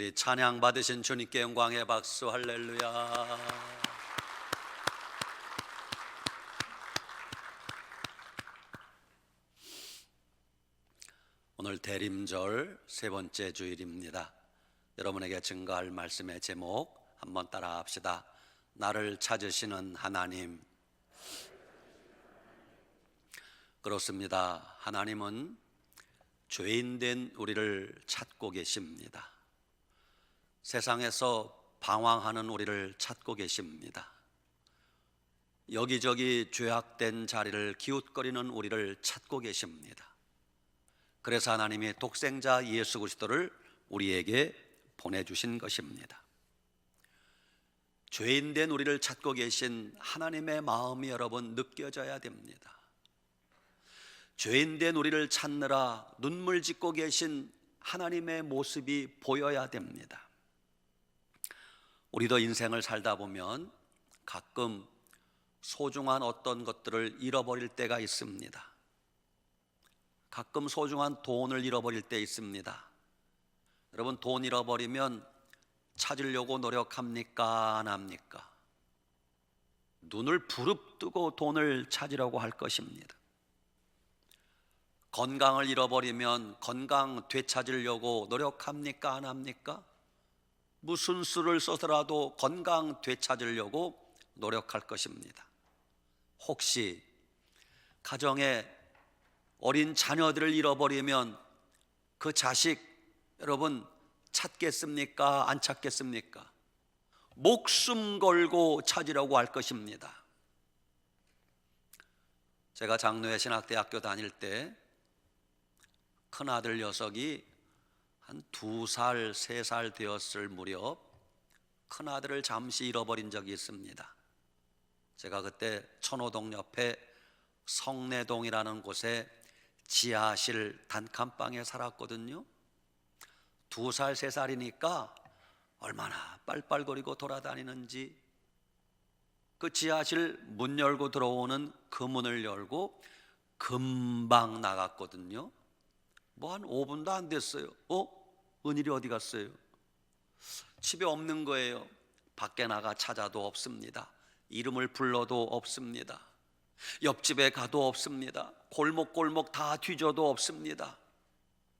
우리 찬양 받으신 주님께 영광의 박수. 할렐루야. 오늘 대림절 세 번째 주일입니다. 여러분에게 증거할 말씀의 제목 한번 따라 합시다. 나를 찾으시는 하나님. 그렇습니다. 하나님은 죄인된 우리를 찾고 계십니다. 세상에서 방황하는 우리를 찾고 계십니다. 여기저기 죄악된 자리를 기웃거리는 우리를 찾고 계십니다. 그래서 하나님이 독생자 예수 그리스도를 우리에게 보내주신 것입니다. 죄인된 우리를 찾고 계신 하나님의 마음이 여러분 느껴져야 됩니다. 죄인된 우리를 찾느라 눈물 짓고 계신 하나님의 모습이 보여야 됩니다. 우리도 인생을 살다 보면 가끔 소중한 어떤 것들을 잃어버릴 때가 있습니다. 가끔 소중한 돈을 잃어버릴 때 있습니다. 여러분, 돈 잃어버리면 찾으려고 노력합니까? 안 합니까? 눈을 부릅뜨고 돈을 찾으려고 할 것입니다. 건강을 잃어버리면 건강 되찾으려고 노력합니까? 안 합니까? 무슨 수를 써서라도 건강 되찾으려고 노력할 것입니다. 혹시 가정에 어린 자녀들을 잃어버리면 그 자식 여러분 찾겠습니까? 안 찾겠습니까? 목숨 걸고 찾으려고 할 것입니다. 제가 장로회 신학대학교 다닐 때 큰아들 녀석이 한 2살, 3살 되었을 무렵 큰아들을 잠시 잃어버린 적이 있습니다. 제가 그때 천호동 옆에 성내동이라는 곳에 지하실 단칸방에 살았거든요. 2살, 3살이니까 얼마나 빨빨거리고 돌아다니는지, 그 지하실 문 열고 들어오는 그 문을 열고 금방 나갔거든요. 뭐 한 5분도 안 됐어요. 은일이 어디 갔어요? 집에 없는 거예요. 밖에 나가 찾아도 없습니다. 이름을 불러도 없습니다. 옆집에 가도 없습니다. 골목골목 다 뒤져도 없습니다.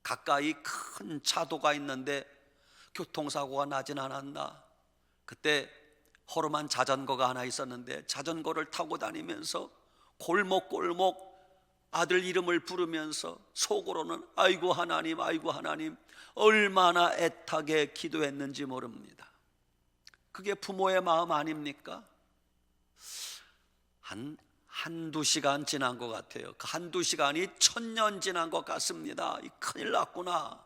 가까이 큰 차도가 있는데 교통사고가 나진 않았나? 그때 허름한 자전거가 하나 있었는데 자전거를 타고 다니면서 골목골목 아들 이름을 부르면서 속으로는 아이고 하나님, 아이고 하나님, 얼마나 애타게 기도했는지 모릅니다. 그게 부모의 마음 아닙니까? 한두 시간 지난 것 같아요. 그 한두 시간이 1000년 지난 것 같습니다. 큰일 났구나.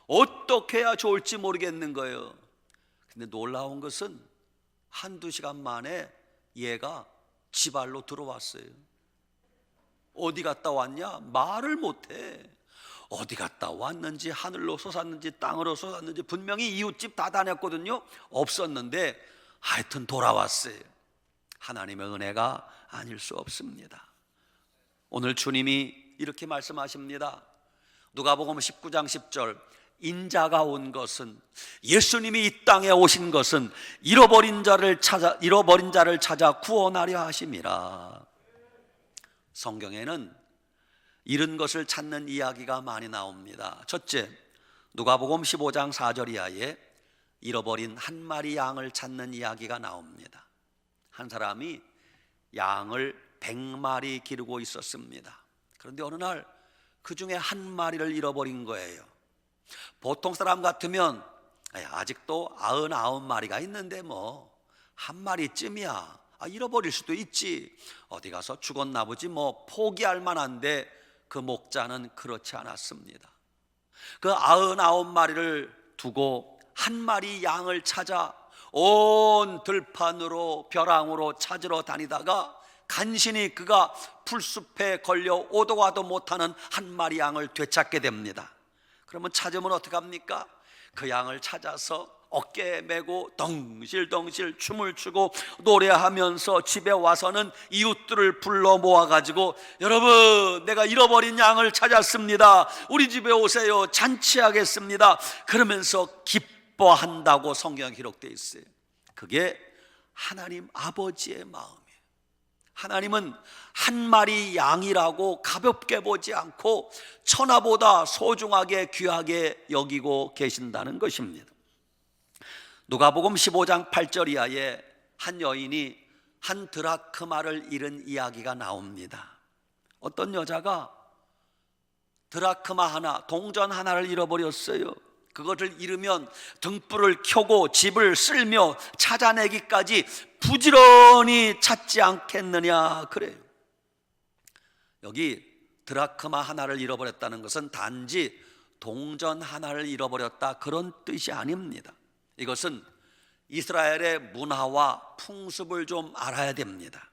어떻게 해야 좋을지 모르겠는 거예요. 근데 놀라운 것은 한두 시간 만에 얘가 지발로 들어왔어요. 어디 갔다 왔냐? 말을 못해. 어디 갔다 왔는지, 하늘로 솟았는지 땅으로 솟았는지, 분명히 이웃집 다 다녔거든요. 없었는데 하여튼 돌아왔어요. 하나님의 은혜가 아닐 수 없습니다. 오늘 주님이 이렇게 말씀하십니다. 누가복음 19장 10절, 인자가 온 것은, 예수님이 이 땅에 오신 것은 잃어버린 자를 찾아 구원하려 하심이라. 성경에는 잃은 것을 찾는 이야기가 많이 나옵니다. 첫째, 누가복음 15장 4절 이하에 잃어버린 한 마리 양을 찾는 이야기가 나옵니다. 한 사람이 양을 100마리 기르고 있었습니다. 그런데 어느 날 그 중에 한 마리를 잃어버린 거예요. 보통 사람 같으면 아직도 99마리가 있는데 뭐 한 마리쯤이야, 잃어버릴 수도 있지, 어디 가서 죽었나 보지, 뭐 포기할 만한데, 그 목자는 그렇지 않았습니다. 그 99마리를 두고 한 마리 양을 찾아 온 들판으로 벼랑으로 찾으러 다니다가 간신히 그가 풀숲에 걸려 오도 가도 못하는 한 마리 양을 되찾게 됩니다. 그러면 찾으면 어떡합니까? 그 양을 찾아서 어깨에 메고 덩실덩실 춤을 추고 노래하면서 집에 와서는 이웃들을 불러 모아가지고, 여러분, 내가 잃어버린 양을 찾았습니다. 우리 집에 오세요. 잔치하겠습니다. 그러면서 기뻐 기뻐한다고 성경에 기록되어 있어요. 그게 하나님 아버지의 마음이에요. 하나님은 한 마리 양이라고 가볍게 보지 않고 천하보다 소중하게 귀하게 여기고 계신다는 것입니다. 누가복음 15장 8절 이하에 한 여인이 한 드라크마를 잃은 이야기가 나옵니다. 어떤 여자가 드라크마 하나, 동전 하나를 잃어버렸어요. 그것을 잃으면 등불을 켜고 집을 쓸며 찾아내기까지 부지런히 찾지 않겠느냐 그래요. 여기 드라크마 하나를 잃어버렸다는 것은 단지 동전 하나를 잃어버렸다 그런 뜻이 아닙니다. 이것은 이스라엘의 문화와 풍습을 좀 알아야 됩니다.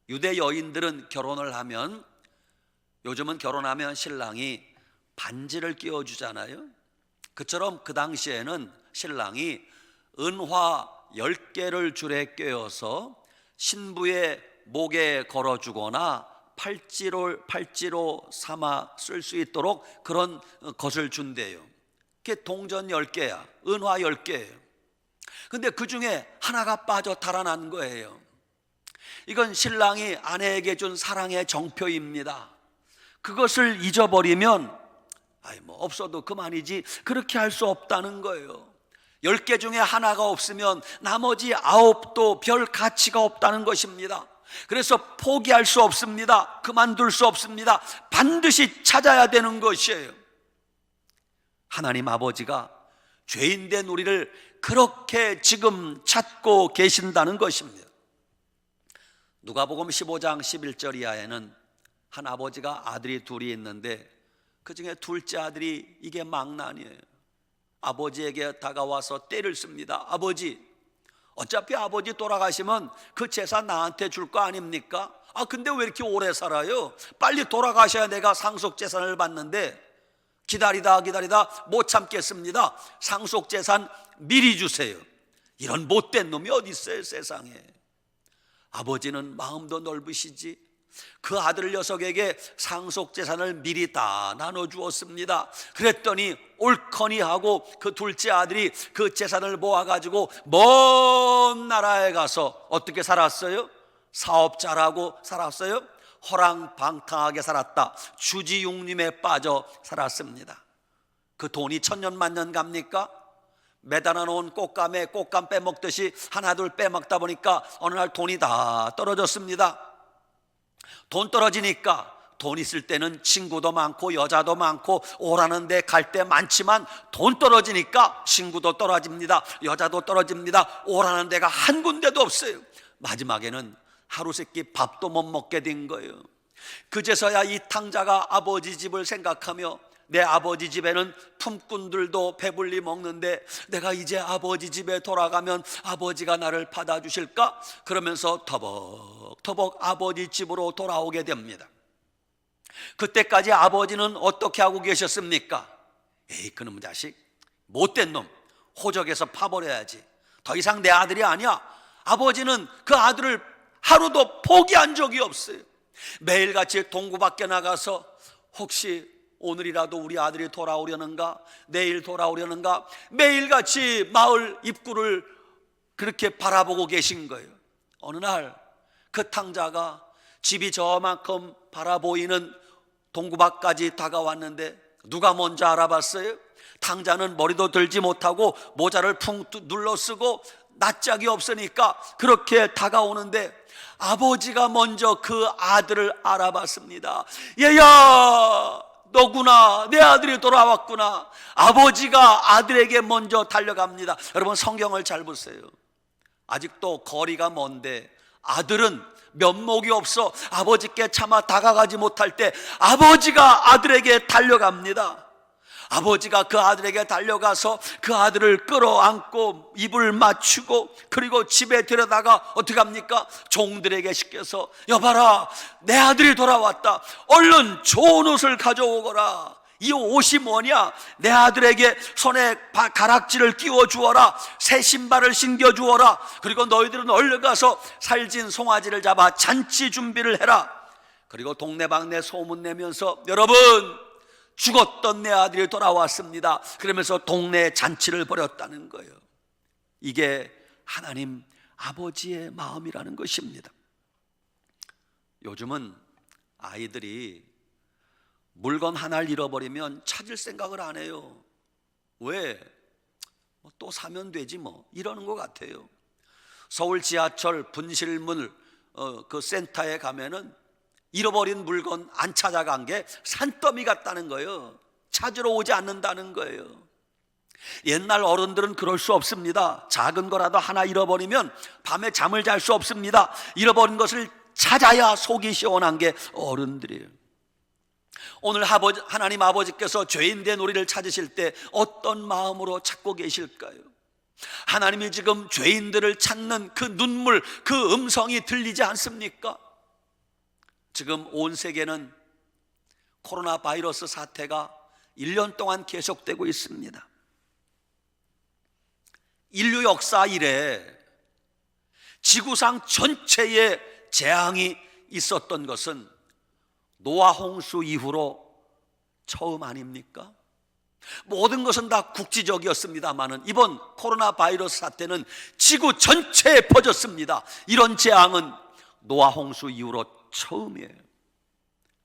유대 여인들은 결혼을 하면, 요즘은 결혼하면 신랑이 반지를 끼워주잖아요. 그처럼 그 당시에는 신랑이 은화 10개를 줄에 꿰어서 신부의 목에 걸어주거나 팔찌로 삼아 쓸 수 있도록 그런 것을 준대요. 그게 동전 10개야, 은화 10개예요. 근데 그 중에 하나가 빠져 달아난 거예요. 이건 신랑이 아내에게 준 사랑의 정표입니다. 그것을 잊어버리면 없어도 그만이지, 그렇게 할 수 없다는 거예요. 10개 중에 하나가 없으면 나머지 9도 별 가치가 없다는 것입니다. 그래서 포기할 수 없습니다. 그만둘 수 없습니다. 반드시 찾아야 되는 것이에요. 하나님 아버지가 죄인된 우리를 그렇게 지금 찾고 계신다는 것입니다. 누가복음 15장 11절 이하에는 한 아버지가 아들이 둘이 있는데 그 중에 둘째 아들이, 이게 망난이에요. 아버지에게 다가와서 떼를 씁니다. 아버지, 어차피 아버지 돌아가시면 그 재산 나한테 줄 거 아닙니까? 근데 왜 이렇게 오래 살아요? 빨리 돌아가셔야 내가 상속재산을 받는데 기다리다 못 참겠습니다. 상속재산 미리 주세요. 이런 못된 놈이 어디 있어요 세상에. 아버지는 마음도 넓으시지 그 아들 녀석에게 상속재산을 미리 다 나눠주었습니다. 그랬더니 옳거니 하고 그 둘째 아들이 그 재산을 모아가지고 먼 나라에 가서 어떻게 살았어요? 사업자라고 살았어요? 호랑방탕하게 살았다. 주지육림에 빠져 살았습니다. 그 돈이 천년만년 갑니까? 매달아 놓은 꽃감에 꽃감 빼먹듯이 하나둘 빼먹다 보니까 어느 날 돈이 다 떨어졌습니다. 돈 떨어지니까, 돈 있을 때는 친구도 많고 여자도 많고 오라는 데 갈 때 많지만 돈 떨어지니까 친구도 떨어집니다. 여자도 떨어집니다. 오라는 데가 한 군데도 없어요. 마지막에는 하루 세끼 밥도 못 먹게 된 거예요. 그제서야 이 탕자가 아버지 집을 생각하며, 내 아버지 집에는 품꾼들도 배불리 먹는데 내가 이제 아버지 집에 돌아가면 아버지가 나를 받아주실까? 그러면서 터벅터벅 아버지 집으로 돌아오게 됩니다. 그때까지 아버지는 어떻게 하고 계셨습니까? 그놈 자식, 못된 놈, 호적에서 파버려야지. 더 이상 내 아들이 아니야. 아버지는 그 아들을 하루도 포기한 적이 없어요. 매일같이 동구 밖에 나가서 혹시 오늘이라도 우리 아들이 돌아오려는가, 내일 돌아오려는가, 매일같이 마을 입구를 그렇게 바라보고 계신 거예요. 어느 날 그 탕자가 집이 저만큼 바라보이는 동구밖까지 다가왔는데 누가 먼저 알아봤어요? 탕자는 머리도 들지 못하고 모자를 풍 눌러 쓰고 낯짝이 없으니까 그렇게 다가오는데 아버지가 먼저 그 아들을 알아봤습니다. 얘야, 너구나, 내 아들이 돌아왔구나. 아버지가 아들에게 먼저 달려갑니다. 여러분 성경을 잘 보세요. 아직도 거리가 먼데 아들은 면목이 없어 아버지께 차마 다가가지 못할 때 아버지가 아들에게 달려갑니다. 아버지가 그 아들에게 달려가서 그 아들을 끌어안고 입을 맞추고, 그리고 집에 데려다가 어떻게 합니까? 종들에게 시켜서, 여봐라, 내 아들이 돌아왔다. 얼른 좋은 옷을 가져오거라. 이 옷이 뭐냐? 내 아들에게 손에 가락지를 끼워 주어라. 새 신발을 신겨 주어라. 그리고 너희들은 얼른 가서 살진 송아지를 잡아 잔치 준비를 해라. 그리고 동네방네 소문 내면서, 여러분, 죽었던 내 아들이 돌아왔습니다. 그러면서 동네에 잔치를 벌였다는 거예요. 이게 하나님 아버지의 마음이라는 것입니다. 요즘은 아이들이 물건 하나를 잃어버리면 찾을 생각을 안 해요. 왜? 또 사면 되지 뭐, 이러는 것 같아요. 서울 지하철 분실물 그 센터에 가면은 잃어버린 물건 안 찾아간 게 산더미 같다는 거예요. 찾으러 오지 않는다는 거예요. 옛날 어른들은 그럴 수 없습니다. 작은 거라도 하나 잃어버리면 밤에 잠을 잘 수 없습니다. 잃어버린 것을 찾아야 속이 시원한 게 어른들이에요. 오늘 하나님 아버지께서 죄인된 우리를 찾으실 때 어떤 마음으로 찾고 계실까요? 하나님이 지금 죄인들을 찾는 그 눈물, 그 음성이 들리지 않습니까? 지금 온 세계는 코로나 바이러스 사태가 1년 동안 계속되고 있습니다. 인류 역사 이래 지구상 전체에 재앙이 있었던 것은 노아 홍수 이후로 처음 아닙니까? 모든 것은 다 국지적이었습니다만은 이번 코로나 바이러스 사태는 지구 전체에 퍼졌습니다. 이런 재앙은 노아 홍수 이후로 처음이에요.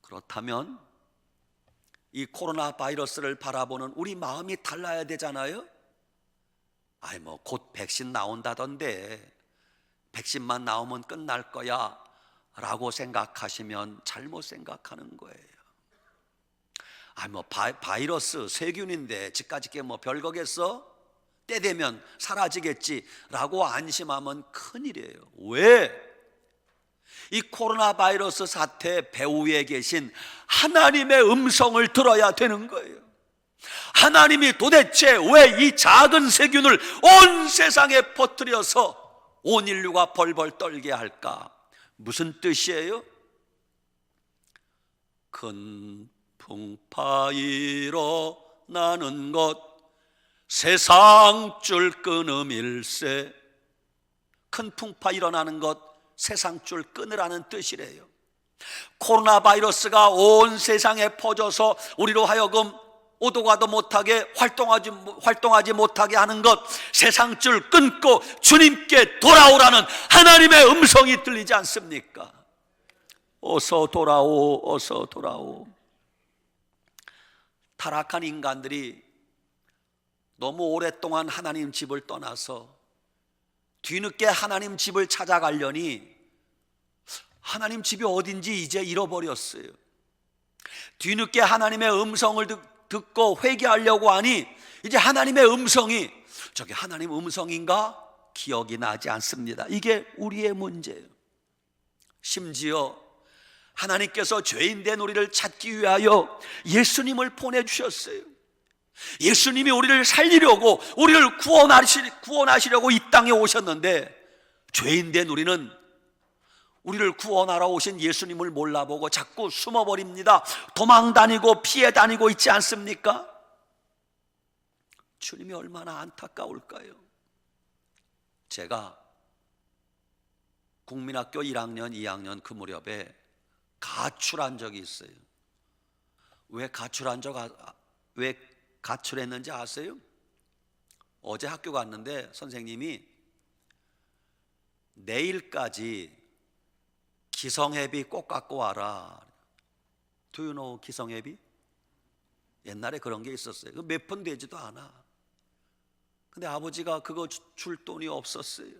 그렇다면 이 코로나 바이러스를 바라보는 우리 마음이 달라야 되잖아요. 뭐 곧 백신 나온다던데 백신만 나오면 끝날 거야 라고 생각하시면 잘못 생각하는 거예요. 바이러스 세균인데 지까짓 게 뭐 별거겠어? 때 되면 사라지겠지 라고 안심하면 큰일이에요. 왜? 이 코로나 바이러스 사태 배후에 계신 하나님의 음성을 들어야 되는 거예요. 하나님이 도대체 왜 이 작은 세균을 온 세상에 퍼뜨려서 온 인류가 벌벌 떨게 할까? 무슨 뜻이에요? 큰 풍파 일어나는 것 세상 줄 끊음일세. 큰 풍파 일어나는 것 세상 줄 끊으라는 뜻이래요. 코로나 바이러스가 온 세상에 퍼져서 우리로 하여금 오도 가도 못하게 활동하지 못하게 하는 것 세상 줄 끊고 주님께 돌아오라는 하나님의 음성이 들리지 않습니까? 어서 돌아오, 어서 돌아오. 타락한 인간들이 너무 오랫동안 하나님 집을 떠나서 뒤늦게 하나님 집을 찾아가려니 하나님 집이 어딘지 이제 잃어버렸어요. 뒤늦게 하나님의 음성을 듣고 회개하려고 하니 이제 하나님의 음성이 저게 하나님 음성인가? 기억이 나지 않습니다. 이게 우리의 문제예요. 심지어 하나님께서 죄인된 우리를 찾기 위하여 예수님을 보내주셨어요. 예수님이 우리를 살리려고 우리를 구원하시려고 이 땅에 오셨는데 죄인된 우리는 우리를 구원하러 오신 예수님을 몰라보고 자꾸 숨어버립니다. 도망다니고 피해다니고 있지 않습니까? 주님이 얼마나 안타까울까요? 제가 국민학교 1학년, 2학년 그 무렵에 가출한 적이 있어요. 왜 가출했는지 아세요? 어제 학교 갔는데 선생님이 내일까지 기성회비 꼭 갖고 와라. Do you know 기성회비? 옛날에 그런 게 있었어요. 몇 푼 되지도 않아. 근데 아버지가 그거 줄 돈이 없었어요.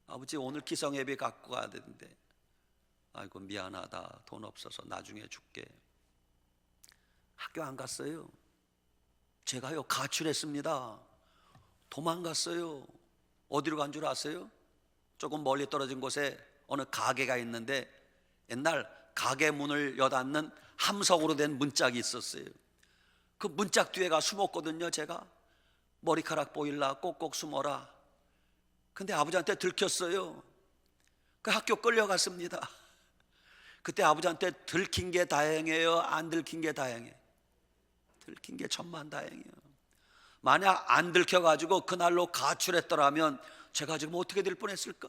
아버지 오늘 기성회비 갖고 가야 되는데 아이고 미안하다, 돈 없어서 나중에 줄게. 학교 안 갔어요. 제가요 가출했습니다. 도망갔어요. 어디로 간 줄 아세요? 조금 멀리 떨어진 곳에 어느 가게가 있는데 옛날 가게 문을 여닫는 함석으로 된 문짝이 있었어요. 그 문짝 뒤에 가 숨었거든요. 제가 머리카락 보일라 꼭꼭 숨어라. 근데 아버지한테 들켰어요. 그 학교 끌려갔습니다. 그때 아버지한테 들킨 게 다행이에요, 안 들킨 게 다행이에요? 들킨 게 천만다행이에요. 만약 안 들켜가지고 그날로 가출했더라면 제가 지금 어떻게 될 뻔했을까?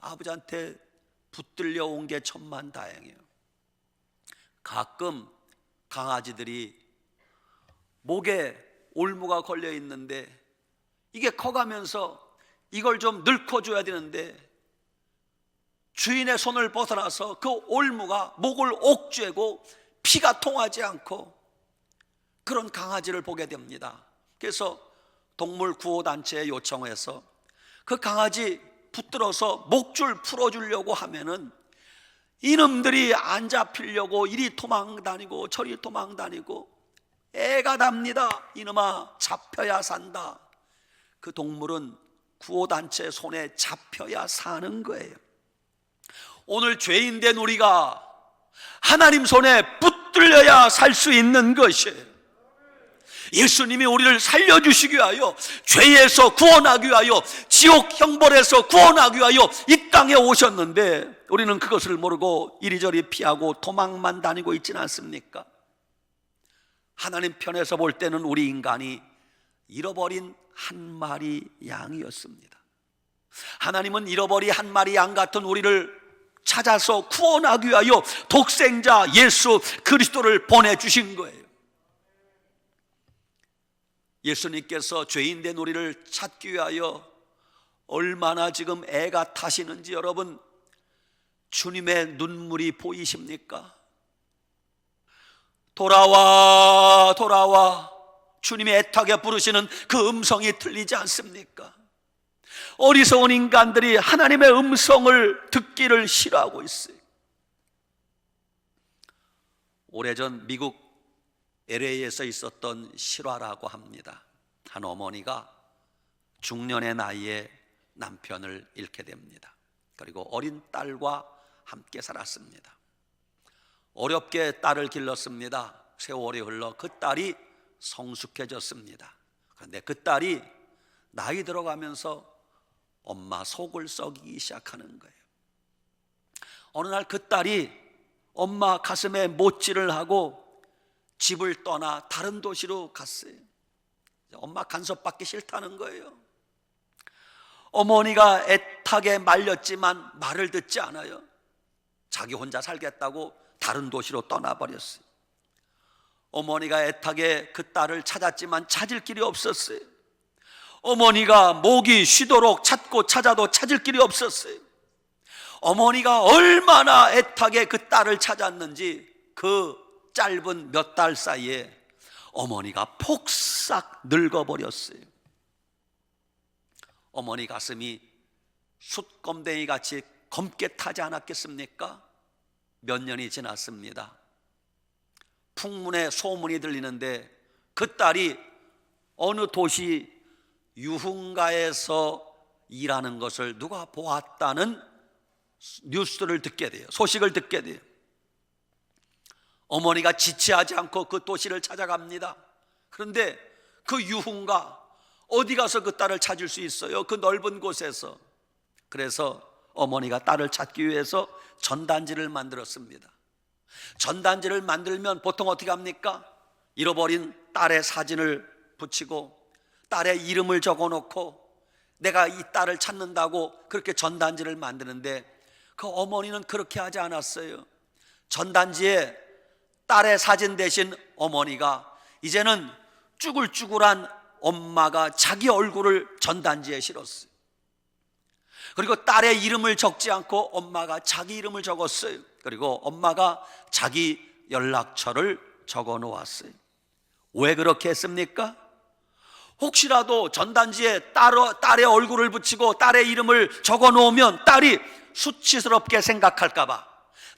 아버지한테 붙들려 온 게 천만다행이에요. 가끔 강아지들이 목에 올무가 걸려 있는데 이게 커가면서 이걸 좀 늙혀줘야 되는데 주인의 손을 벗어나서 그 올무가 목을 옥죄고 피가 통하지 않고 그런 강아지를 보게 됩니다. 그래서 동물 구호단체에 요청해서 그 강아지 붙들어서 목줄 풀어주려고 하면은 이놈들이 안 잡히려고 이리 도망다니고 저리 도망다니고 애가 납니다. 이놈아, 잡혀야 산다. 그 동물은 구호단체 손에 잡혀야 사는 거예요. 오늘 죄인된 우리가 하나님 손에 붙들려야 살 수 있는 것이에요. 예수님이 우리를 살려주시기 위하여, 죄에서 구원하기 위하여, 지옥 형벌에서 구원하기 위하여 이 땅에 오셨는데 우리는 그것을 모르고 이리저리 피하고 도망만 다니고 있지는 않습니까? 하나님 편에서 볼 때는 우리 인간이 잃어버린 한 마리 양이었습니다. 하나님은 잃어버린 한 마리 양 같은 우리를 찾아서 구원하기 위하여 독생자 예수 그리스도를 보내주신 거예요. 예수님께서 죄인된 우리를 찾기 위하여 얼마나 지금 애가 타시는지 여러분, 주님의 눈물이 보이십니까? 돌아와 돌아와, 주님이 애타게 부르시는 그 음성이 들리지 않습니까? 어리석은 인간들이 하나님의 음성을 듣기를 싫어하고 있어요. 오래전 미국 LA에서 있었던 실화라고 합니다. 한 어머니가 중년의 나이에 남편을 잃게 됩니다. 그리고 어린 딸과 함께 살았습니다. 어렵게 딸을 길렀습니다. 세월이 흘러 그 딸이 성숙해졌습니다. 그런데 그 딸이 나이 들어가면서 엄마 속을 썩이기 시작하는 거예요. 어느 날 그 딸이 엄마 가슴에 못질을 하고 집을 떠나 다른 도시로 갔어요. 엄마 간섭받기 싫다는 거예요. 어머니가 애타게 말렸지만 말을 듣지 않아요. 자기 혼자 살겠다고 다른 도시로 떠나버렸어요. 어머니가 애타게 그 딸을 찾았지만 찾을 길이 없었어요. 어머니가 목이 쉬도록 찾고 찾아도 찾을 길이 없었어요. 어머니가 얼마나 애타게 그 딸을 찾았는지 그 짧은 몇 달 사이에 어머니가 폭삭 늙어버렸어요. 어머니 가슴이 숯검댕이 같이 검게 타지 않았겠습니까? 몇 년이 지났습니다. 풍문에 소문이 들리는데 그 딸이 어느 도시 유흥가에서 일하는 것을 누가 보았다는 뉴스를 듣게 돼요. 소식을 듣게 돼요. 어머니가 지체하지 않고 그 도시를 찾아갑니다. 그런데 그 유흥가 어디 가서 그 딸을 찾을 수 있어요? 그 넓은 곳에서. 그래서 어머니가 딸을 찾기 위해서 전단지를 만들었습니다. 전단지를 만들면 보통 어떻게 합니까? 잃어버린 딸의 사진을 붙이고 딸의 이름을 적어놓고 내가 이 딸을 찾는다고 그렇게 전단지를 만드는데 그 어머니는 그렇게 하지 않았어요. 전단지에 딸의 사진 대신 어머니가 이제는 쭈글쭈글한 엄마가 자기 얼굴을 전단지에 실었어요. 그리고 딸의 이름을 적지 않고 엄마가 자기 이름을 적었어요. 그리고 엄마가 자기 연락처를 적어 놓았어요. 왜 그렇게 했습니까? 혹시라도 전단지에 딸의 얼굴을 붙이고 딸의 이름을 적어 놓으면 딸이 수치스럽게 생각할까봐,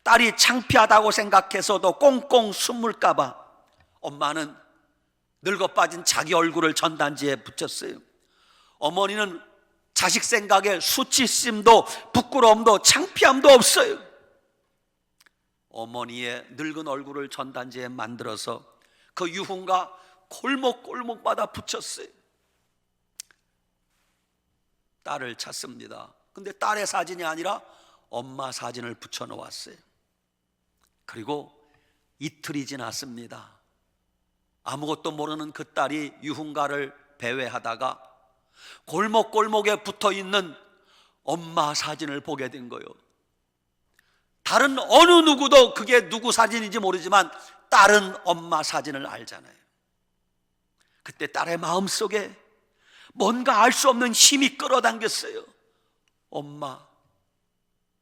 딸이 창피하다고 생각해서도 꽁꽁 숨을까봐 엄마는 늙어 빠진 자기 얼굴을 전단지에 붙였어요. 어머니는 자식 생각에 수치심도 부끄러움도 창피함도 없어요. 어머니의 늙은 얼굴을 전단지에 만들어서 그 유흥가 골목골목마다 붙였어요. 딸을 찾습니다. 근데 딸의 사진이 아니라 엄마 사진을 붙여 놓았어요. 그리고 이틀이 지났습니다. 아무것도 모르는 그 딸이 유흥가를 배회하다가 골목골목에 붙어 있는 엄마 사진을 보게 된 거예요. 다른 어느 누구도 그게 누구 사진인지 모르지만 딸은 엄마 사진을 알잖아요. 그때 딸의 마음속에 뭔가 알 수 없는 힘이 끌어당겼어요. 엄마,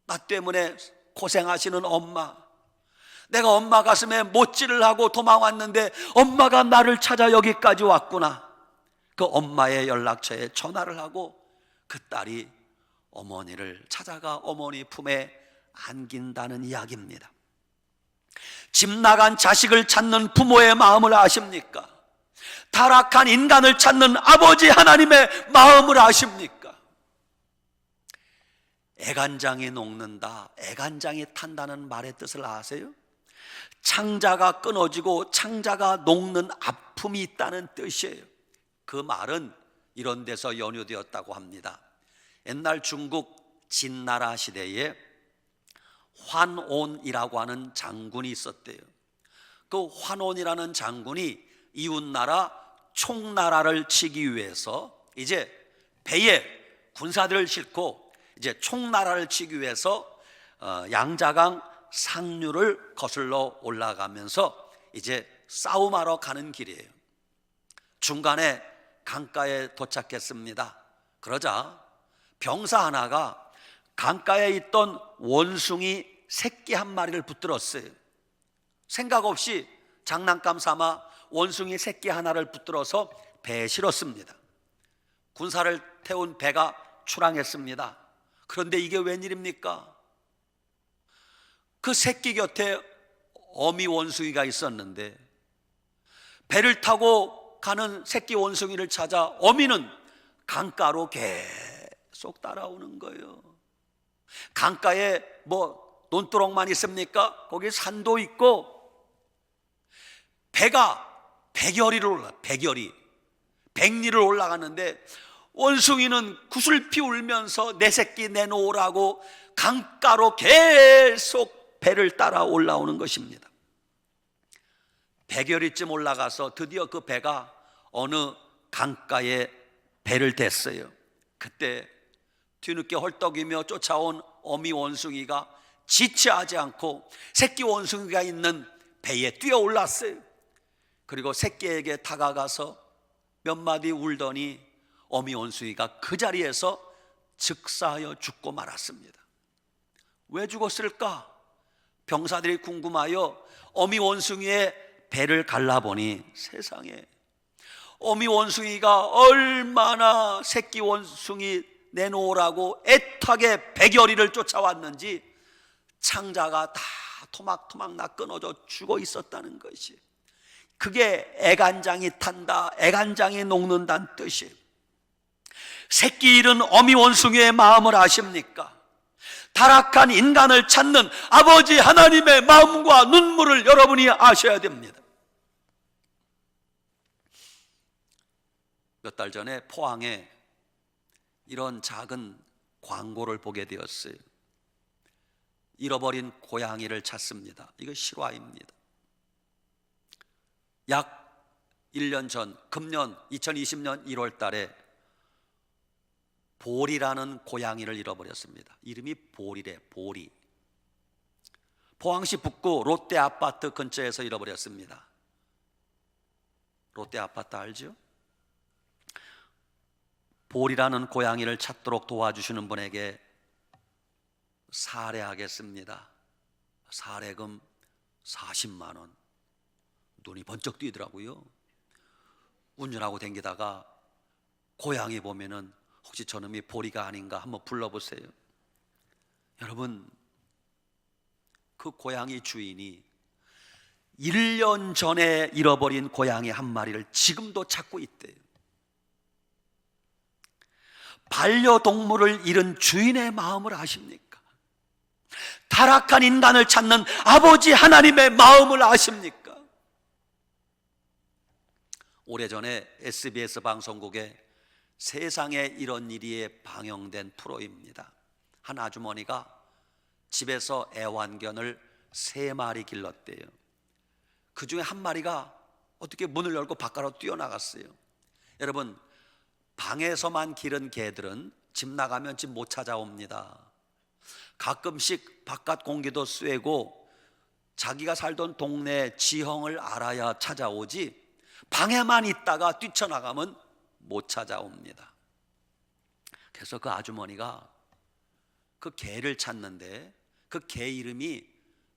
나 때문에 고생하시는 엄마, 내가 엄마 가슴에 못질을 하고 도망왔는데 엄마가 나를 찾아 여기까지 왔구나. 그 엄마의 연락처에 전화를 하고 그 딸이 어머니를 찾아가 어머니 품에 안긴다는 이야기입니다. 집 나간 자식을 찾는 부모의 마음을 아십니까? 타락한 인간을 찾는 아버지 하나님의 마음을 아십니까? 애간장이 녹는다, 애간장이 탄다는 말의 뜻을 아세요? 창자가 끊어지고 창자가 녹는 아픔이 있다는 뜻이에요. 그 말은 이런 데서 연유되었다고 합니다. 옛날 중국 진나라 시대에 환온이라고 하는 장군이 있었대요. 그 환온이라는 장군이 이웃나라 총나라를 치기 위해서 이제 배에 군사들을 싣고 이제 총나라를 치기 위해서 양자강 상류를 거슬러 올라가면서 이제 싸움하러 가는 길이에요. 중간에 강가에 도착했습니다. 그러자 병사 하나가 강가에 있던 원숭이 새끼 한 마리를 붙들었어요. 생각 없이 장난감 삼아 원숭이 새끼 하나를 붙들어서 배에 실었습니다. 군사를 태운 배가 출항했습니다. 그런데 이게 웬일입니까? 그 새끼 곁에 어미 원숭이가 있었는데 배를 타고 가는 새끼 원숭이를 찾아 어미는 강가로 계속 따라오는 거예요. 강가에 뭐 논두렁만 있습니까? 거기 산도 있고 배가 백리를 올라가는데 원숭이는 구슬피 울면서 내 새끼 내놓으라고 강가로 계속 배를 따라 올라오는 것입니다. 100여리쯤 올라가서 드디어 그 배가 어느 강가에 배를 댔어요. 그때 뒤늦게 헐떡이며 쫓아온 어미 원숭이가 지체하지 않고 새끼 원숭이가 있는 배에 뛰어 올랐어요. 그리고 새끼에게 다가가서 몇 마디 울더니 어미 원숭이가 그 자리에서 즉사하여 죽고 말았습니다. 왜 죽었을까? 병사들이 궁금하여 어미 원숭이의 배를 갈라보니 세상에 어미 원숭이가 얼마나 새끼 원숭이 내놓으라고 애타게 100여리를 쫓아왔는지 창자가 다 토막토막 나 끊어져 죽어 있었다는 것이, 그게 애간장이 탄다, 애간장이 녹는다는 뜻이에요. 새끼 잃은 어미 원숭이의 마음을 아십니까? 타락한 인간을 찾는 아버지 하나님의 마음과 눈물을 여러분이 아셔야 됩니다. 몇 달 전에 포항에 이런 작은 광고를 보게 되었어요. 잃어버린 고양이를 찾습니다. 이거 실화입니다. 약 1년 전, 금년 2020년 1월 달에 보리라는 고양이를 잃어버렸습니다. 이름이 보리래, 보리. 포항시 북구 롯데아파트 근처에서 잃어버렸습니다. 롯데아파트 알죠? 보리라는 고양이를 찾도록 도와주시는 분에게 사례하겠습니다. 사례금 40만 원. 눈이 번쩍 뛰더라고요. 운전하고 댕기다가 고양이 보면은 혹시 저놈이 보리가 아닌가 한번 불러보세요. 여러분, 그 고양이 주인이 1년 전에 잃어버린 고양이 한 마리를 지금도 찾고 있대요. 반려동물을 잃은 주인의 마음을 아십니까? 타락한 인간을 찾는 아버지 하나님의 마음을 아십니까? 오래전에 SBS 방송국에 세상에 이런 일이 방영된 프로입니다. 한 아주머니가 집에서 애완견을 3마리 길렀대요. 그 중에 한 마리가 어떻게 문을 열고 바깥으로 뛰어나갔어요. 여러분, 방에서만 기른 개들은 집 나가면 집 못 찾아옵니다. 가끔씩 바깥 공기도 쐬고 자기가 살던 동네 지형을 알아야 찾아오지 방에만 있다가 뛰쳐나가면 못 찾아옵니다. 그래서 그 아주머니가 그 개를 찾는데 그 개 이름이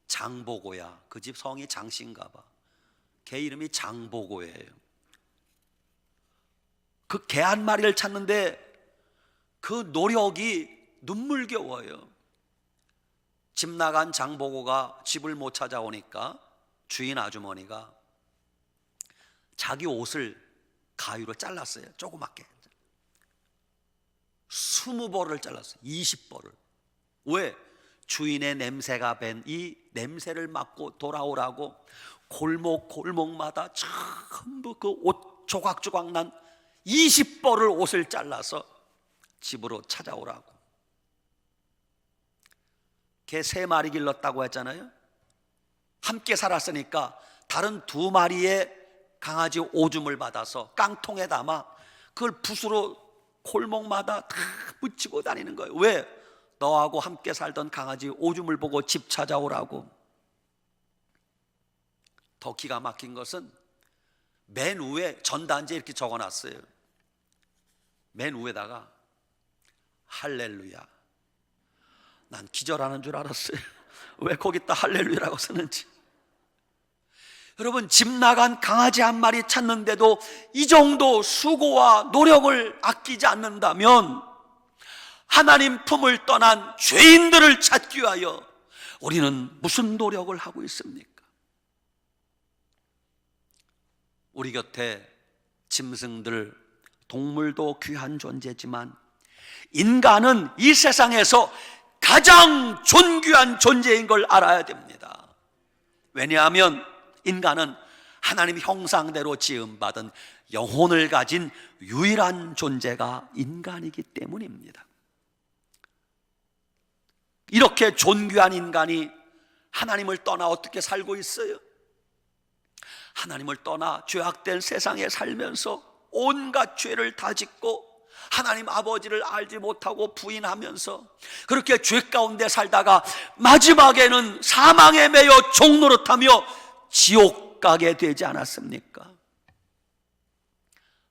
장보고야. 그 집 성이 장씨인가 봐. 개 이름이 장보고예요. 그 개 한 마리를 찾는데 그 노력이 눈물겨워요. 집 나간 장보고가 집을 못 찾아오니까 주인 아주머니가 자기 옷을 가위로 잘랐어요. 조그맣게 20벌을 잘랐어요. 20벌을. 왜? 주인의 냄새가 밴 이 냄새를 맡고 돌아오라고 골목골목마다 전부 그 옷 조각조각 난 20벌을 옷을 잘라서 집으로 찾아오라고. 개 3마리 길렀다고 했잖아요. 함께 살았으니까 다른 2마리의 강아지 오줌을 받아서 깡통에 담아 그걸 붓으로 골목마다 다 묻히고 다니는 거예요. 왜? 너하고 함께 살던 강아지 오줌을 보고 집 찾아오라고. 더 기가 막힌 것은 맨 위에 전단지에 이렇게 적어놨어요. 맨 위에다가 할렐루야. 난 기절하는 줄 알았어요. 왜 거기다 할렐루야라고 쓰는지. 여러분, 집 나간 강아지 한 마리 찾는데도 이 정도 수고와 노력을 아끼지 않는다면 하나님 품을 떠난 죄인들을 찾기 위하여 우리는 무슨 노력을 하고 있습니까? 우리 곁에 짐승들, 동물도 귀한 존재지만 인간은 이 세상에서 가장 존귀한 존재인 걸 알아야 됩니다. 왜냐하면 인간은 하나님 형상대로 지음받은 영혼을 가진 유일한 존재가 인간이기 때문입니다. 이렇게 존귀한 인간이 하나님을 떠나 어떻게 살고 있어요? 하나님을 떠나 죄악된 세상에 살면서 온갖 죄를 다 짓고 하나님 아버지를 알지 못하고 부인하면서 그렇게 죄 가운데 살다가 마지막에는 사망에 매여 종노릇하며 지옥 가게 되지 않았습니까?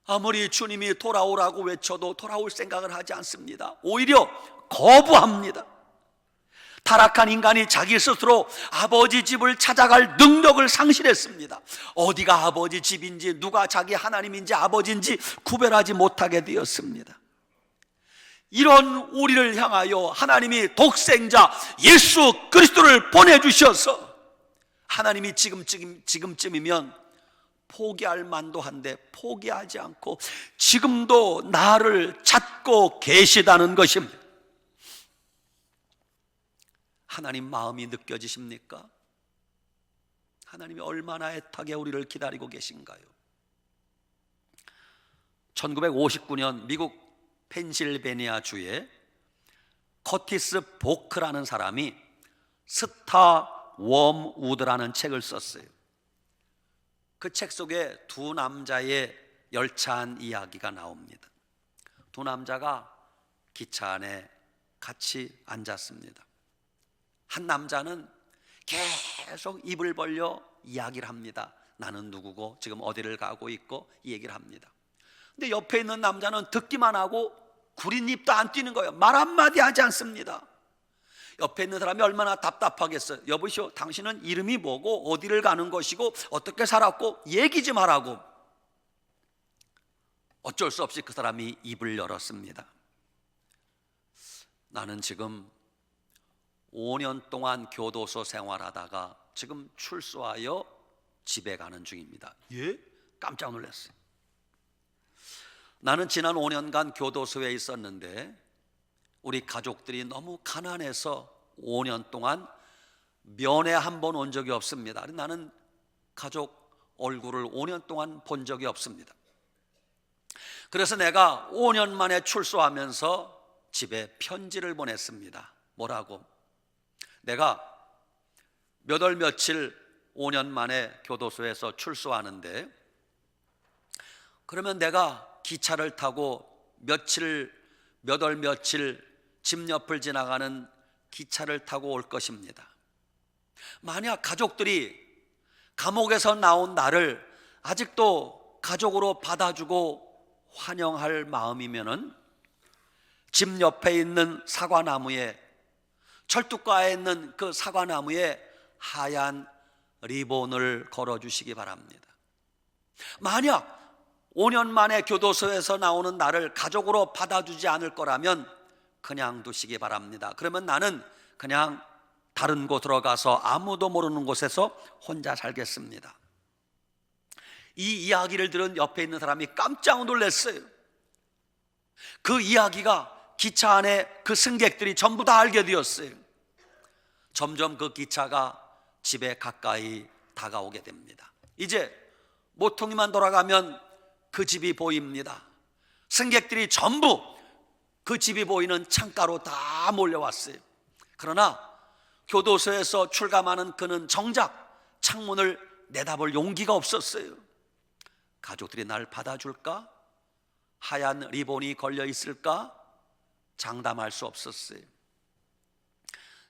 아무리 주님이 돌아오라고 외쳐도 돌아올 생각을 하지 않습니다. 오히려 거부합니다. 타락한 인간이 자기 스스로 아버지 집을 찾아갈 능력을 상실했습니다. 어디가 아버지 집인지 누가 자기 하나님인지 아버지인지 구별하지 못하게 되었습니다. 이런 우리를 향하여 하나님이 독생자 예수 그리스도를 보내주셔서 하나님이 지금쯤이면 포기할 만도 한데 포기하지 않고 지금도 나를 찾고 계시다는 것입니다. 하나님 마음이 느껴지십니까? 하나님이 얼마나 애타게 우리를 기다리고 계신가요? 1959년 미국 펜실베니아 주에 커티스 보크라는 사람이 스타 웜우드라는 책을 썼어요. 그 책 속에 2 남자의 열차한 이야기가 나옵니다. 2 남자가 기차 안에 같이 앉았습니다. 한 남자는 계속 입을 벌려 이야기를 합니다. 나는 누구고 지금 어디를 가고 있고 이 얘기를 합니다. 근데 옆에 있는 남자는 듣기만 하고 구린 입도 안 뛰는 거예요. 말 한마디 하지 않습니다. 옆에 있는 사람이 얼마나 답답하겠어요. 여보시오, 당신은 이름이 뭐고 어디를 가는 것이고 어떻게 살았고 얘기 좀 하라고. 어쩔 수 없이 그 사람이 입을 열었습니다. 나는 지금 5년 동안 교도소 생활하다가 지금 출소하여 집에 가는 중입니다. 예? 깜짝 놀랐어요. 나는 지난 5년간 교도소에 있었는데 우리 가족들이 너무 가난해서 5년 동안 면회 한 번 온 적이 없습니다. 나는 가족 얼굴을 5년 동안 본 적이 없습니다. 그래서 내가 5년 만에 출소하면서 집에 편지를 보냈습니다. 뭐라고? 내가 몇 월 며칠 5년 만에 교도소에서 출소하는데 그러면 내가 기차를 타고 몇 월 며칠 집 옆을 지나가는 기차를 타고 올 것입니다. 만약 가족들이 감옥에서 나온 나를 아직도 가족으로 받아주고 환영할 마음이면은 집 옆에 있는 사과나무에, 철쭉가에 있는 그 사과나무에 하얀 리본을 걸어주시기 바랍니다. 만약 5년 만에 교도소에서 나오는 나를 가족으로 받아주지 않을 거라면 그냥 두시기 바랍니다. 그러면 나는 그냥 다른 곳으로 가서 아무도 모르는 곳에서 혼자 살겠습니다. 이 이야기를 들은 옆에 있는 사람이 깜짝 놀랐어요. 그 이야기가 기차 안에 그 승객들이 전부 다 알게 되었어요. 점점 그 기차가 집에 가까이 다가오게 됩니다. 이제 모퉁이만 돌아가면 그 집이 보입니다. 승객들이 전부 그 집이 보이는 창가로 다 몰려왔어요. 그러나 교도소에서 출감하는 그는 정작 창문을 내다볼 용기가 없었어요. 가족들이 날 받아줄까? 하얀 리본이 걸려 있을까? 장담할 수 없었어요.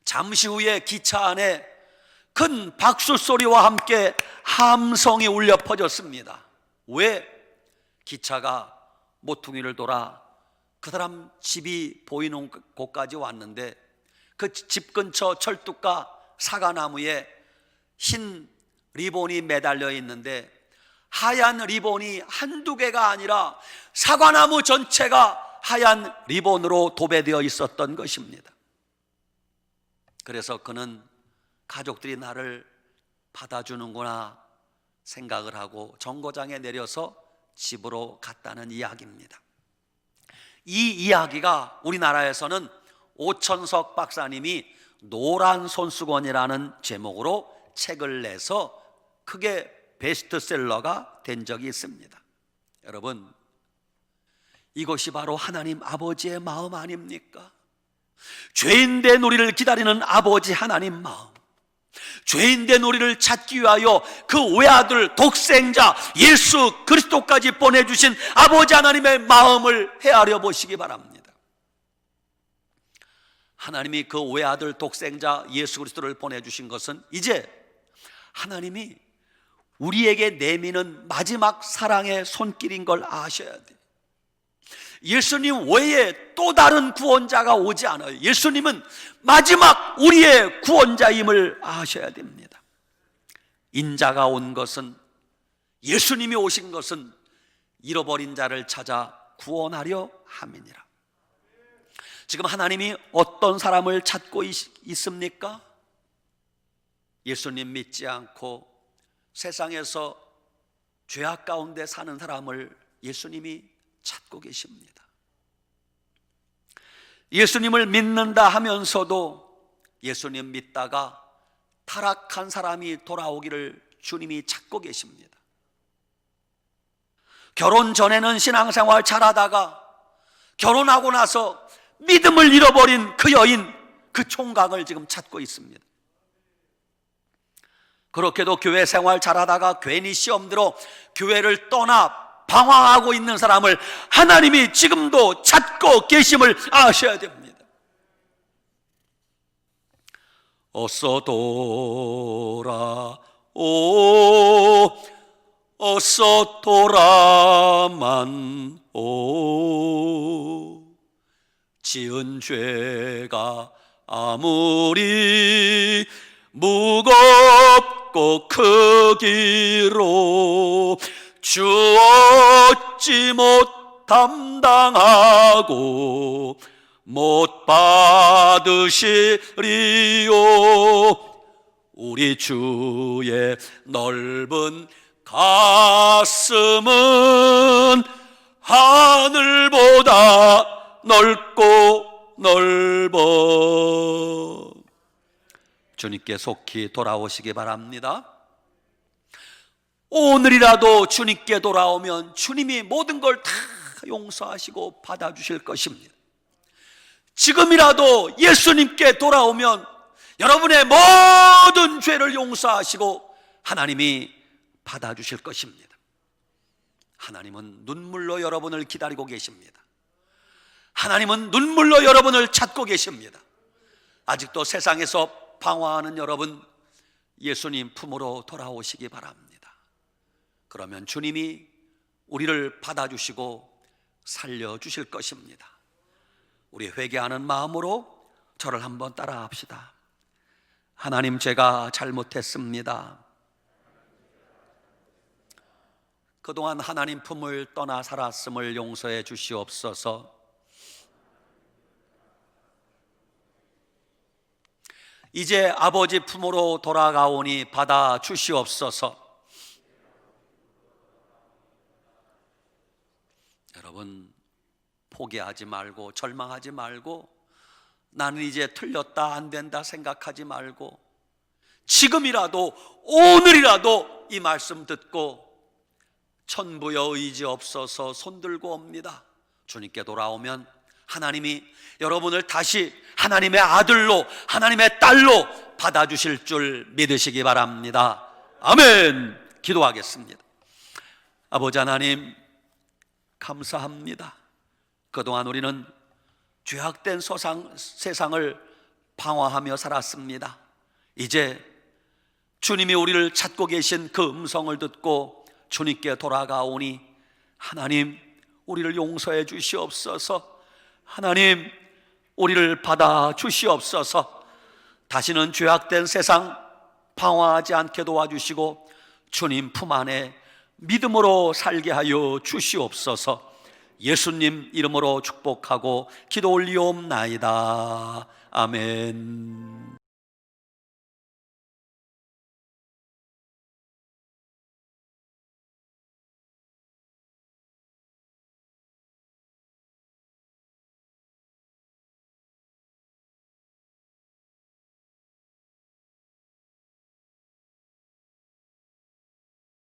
잠시 후에 기차 안에 큰 박수 소리와 함께 함성이 울려 퍼졌습니다. 왜? 기차가 모퉁이를 돌아 그 사람 집이 보이는 곳까지 왔는데 그 집 근처 철쭉가 사과나무에 흰 리본이 매달려 있는데 하얀 리본이 한두 개가 아니라 사과나무 전체가 하얀 리본으로 도배되어 있었던 것입니다. 그래서 그는 가족들이 나를 받아주는구나 생각을 하고 정거장에 내려서 집으로 갔다는 이야기입니다. 이 이야기가 우리나라에서는 오천석 박사님이 노란 손수건이라는 제목으로 책을 내서 크게 베스트셀러가 된 적이 있습니다. 여러분, 이것이 바로 하나님 아버지의 마음 아닙니까? 죄인된 우리를 기다리는 아버지 하나님 마음, 죄인된 우리를 찾기 위하여 그 외아들 독생자 예수 그리스도까지 보내주신 아버지 하나님의 마음을 헤아려 보시기 바랍니다. 하나님이 그 외아들 독생자 예수 그리스도를 보내주신 것은 이제 하나님이 우리에게 내미는 마지막 사랑의 손길인 걸 아셔야 돼요. 예수님 외에 또 다른 구원자가 오지 않아요. 예수님은 마지막 우리의 구원자임을 아셔야 됩니다. 인자가 온 것은, 예수님이 오신 것은 잃어버린 자를 찾아 구원하려 함이니라. 지금 하나님이 어떤 사람을 찾고 있습니까? 예수님 믿지 않고 세상에서 죄악 가운데 사는 사람을 예수님이 찾고 계십니다. 예수님을 믿는다 하면서도 예수님 믿다가 타락한 사람이 돌아오기를 주님이 찾고 계십니다. 결혼 전에는 신앙생활 잘하다가 결혼하고 나서 믿음을 잃어버린 그 여인, 그 총각을 지금 찾고 있습니다. 그렇게도 교회 생활 잘하다가 괜히 시험 들어 교회를 떠나 방황하고 있는 사람을 하나님이 지금도 찾고 계심을 아셔야 됩니다. 어서 돌아오, 어서 돌아만 오. 지은 죄가 아무리 무겁고 크기로 주 어찌 못 담당하고 못 받으시리요. 우리 주의 넓은 가슴은 하늘보다 넓고 넓어. 주님께 속히 돌아오시기 바랍니다. 오늘이라도 주님께 돌아오면 주님이 모든 걸 다 용서하시고 받아주실 것입니다. 지금이라도 예수님께 돌아오면 여러분의 모든 죄를 용서하시고 하나님이 받아주실 것입니다. 하나님은 눈물로 여러분을 기다리고 계십니다. 하나님은 눈물로 여러분을 찾고 계십니다. 아직도 세상에서 방황하는 여러분, 예수님 품으로 돌아오시기 바랍니다. 그러면 주님이 우리를 받아주시고 살려주실 것입니다. 우리 회개하는 마음으로 저를 한번 따라합시다. 하나님, 제가 잘못했습니다. 그동안 하나님 품을 떠나 살았음을 용서해 주시옵소서. 이제 아버지 품으로 돌아가오니 받아 주시옵소서. 여러분, 포기하지 말고 절망하지 말고 나는 이제 틀렸다, 안 된다 생각하지 말고 지금이라도, 오늘이라도 이 말씀 듣고 천부여 의지없어서 손들고 옵니다. 주님께 돌아오면 하나님이 여러분을 다시 하나님의 아들로, 하나님의 딸로 받아주실 줄 믿으시기 바랍니다. 아멘. 기도하겠습니다. 아버지 하나님, 감사합니다. 그동안 우리는 죄악된 세상을 방황하며 살았습니다. 이제 주님이 우리를 찾고 계신 그 음성을 듣고 주님께 돌아가오니 하나님, 우리를 용서해 주시옵소서. 하나님, 우리를 받아 주시옵소서. 다시는 죄악된 세상 방황하지 않게 도와주시고 주님 품 안에 믿음으로 살게 하여 주시옵소서. 예수님 이름으로 축복하고 기도 올리옵나이다. 아멘.